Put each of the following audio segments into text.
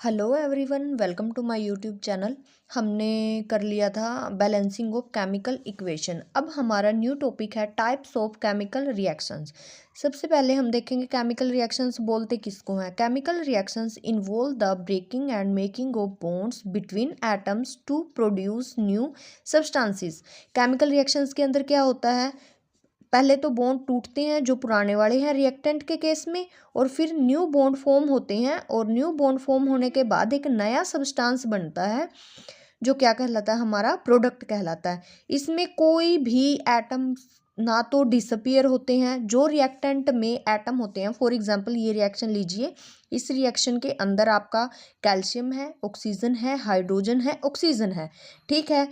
Hello everyone, welcome to my YouTube channel. हमने कर लिया था बैलेंसिंग ऑफ केमिकल इक्वेशन। अब हमारा न्यू टॉपिक है टाइप्स ऑफ केमिकल रिएक्शंस। सबसे पहले हम देखेंगे केमिकल रिएक्शंस बोलते किसको हैं। Chemical reactions involve the breaking and making of bonds between atoms to produce new substances. Chemical reactions के अंदर क्या होता है, पहले तो बॉन्ड टूटते हैं जो पुराने वाले हैं रिएक्टेंट के केस में, और फिर न्यू बॉन्ड फॉर्म होते हैं, और न्यू बॉन्ड फॉर्म होने के बाद एक नया सब्सटेंस बनता है जो क्या कहलाता है, हमारा प्रोडक्ट कहलाता है। इसमें कोई भी एटम ना तो डिसअपियर होते हैं, जो रिएक्टेंट में एटम होते हैं, फॉर एग्जांपल ये रिएक्शन लीजिए, इस रिएक्शन के अंदर आपका कैल्शियम है, ऑक्सीजन है, हाइड्रोजन है, ऑक्सीजन है, ठीक है।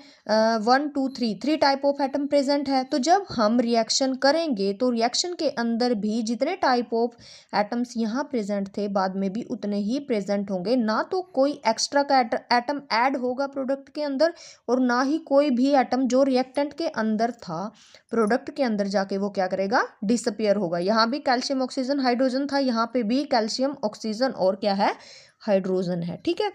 1 2 3 टाइप ऑफ एटम प्रेजेंट है। तो जब हम रिएक्शन करेंगे तो रिएक्शन के अंदर भी जितने टाइप ऑफ एटम्स यहाँ प्रेजेंट थे बाद में भी उतने ही प्रेजेंट होंगे, ना तो कोई एक्स्ट्रा का एटम ऐड होगा प्रोडक्ट के अंदर, और ना ही कोई भी एटम जो रिएक्टेंट के अंदर था प्रोडक्ट के अंदर जाके वो क्या करेगा, डिसअपियर होगा। यहाँ भी कैल्शियम ऑक्सीजन हाइड्रोजन था, यहाँ पे भी कैल्शियम ऑक्सीजन और क्या है, हाइड्रोजन है, ठीक है।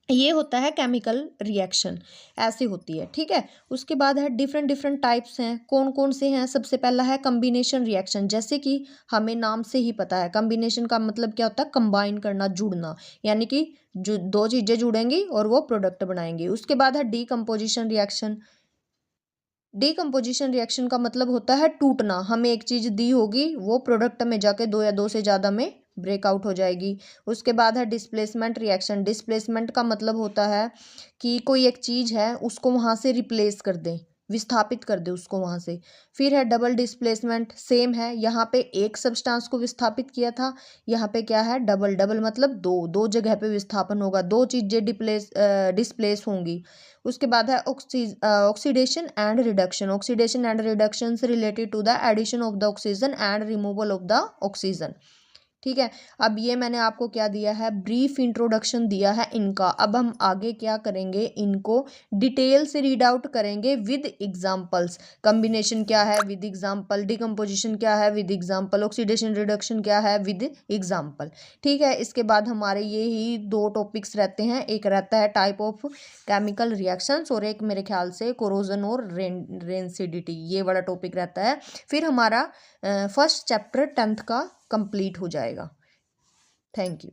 ये होता है केमिकल रिएक्शन, ऐसी होती है, ठीक है। उसके बाद है डिफरेंट डिफरेंट टाइप्स हैं। कौन कौन से हैं, सबसे पहला है कम्बिनेशन रिएक्शन। जैसे कि हमें नाम से ही पता है कम्बिनेशन का मतलब क्या होता है, कंबाइन करना, जुड़ना, यानी कि जो दो चीजें जुड़ेंगी और वो प्रोडक्ट बनाएंगी। उसके बाद है डीकम्पोजिशन रिएक्शन। डीकम्पोजिशन रिएक्शन का मतलब होता है टूटना। हमें एक चीज दी होगी, वो प्रोडक्ट में जाके दो या दो से ज्यादा में ब्रेकआउट हो जाएगी। उसके बाद है डिस्प्लेसमेंट रिएक्शन। डिस्प्लेसमेंट का मतलब होता है कि कोई एक चीज है उसको वहां से रिप्लेस कर दें, विस्थापित कर दे उसको वहां से। फिर है डबल डिस्प्लेसमेंट, सेम है, यहाँ पे एक सब्सटेंस को विस्थापित किया था, यहाँ पे क्या है, डबल। डबल मतलब दो दो जगह पे विस्थापन होगा, दो चीजें डिस्प्लेस होंगी। उसके बाद है oxidation and reduction. Oxidation and reduction से related to the addition of the oxygen and removal of the oxygen, ठीक है। अब ये मैंने आपको क्या दिया है, ब्रीफ इंट्रोडक्शन दिया है इनका। अब हम आगे क्या करेंगे, इनको डिटेल से रीड आउट करेंगे विद एग्जांपल्स। कॉम्बिनेशन क्या है, विद एग्जांपल। डिकम्पोजिशन क्या है, विद एग्जांपल। ऑक्सीडेशन रिडक्शन क्या है, विद एग्जांपल, ठीक है। इसके बाद हमारे ये ही दो टॉपिक्स रहते हैं, एक रहता है टाइप ऑफ केमिकल रिएक्शंस, और एक मेरे ख्याल से कोरोजन और रेंसिडिटी, ये वाला टॉपिक रहता है। फिर हमारा फर्स्ट चैप्टर 10th का कंप्लीट हो जाएगा। Thank you.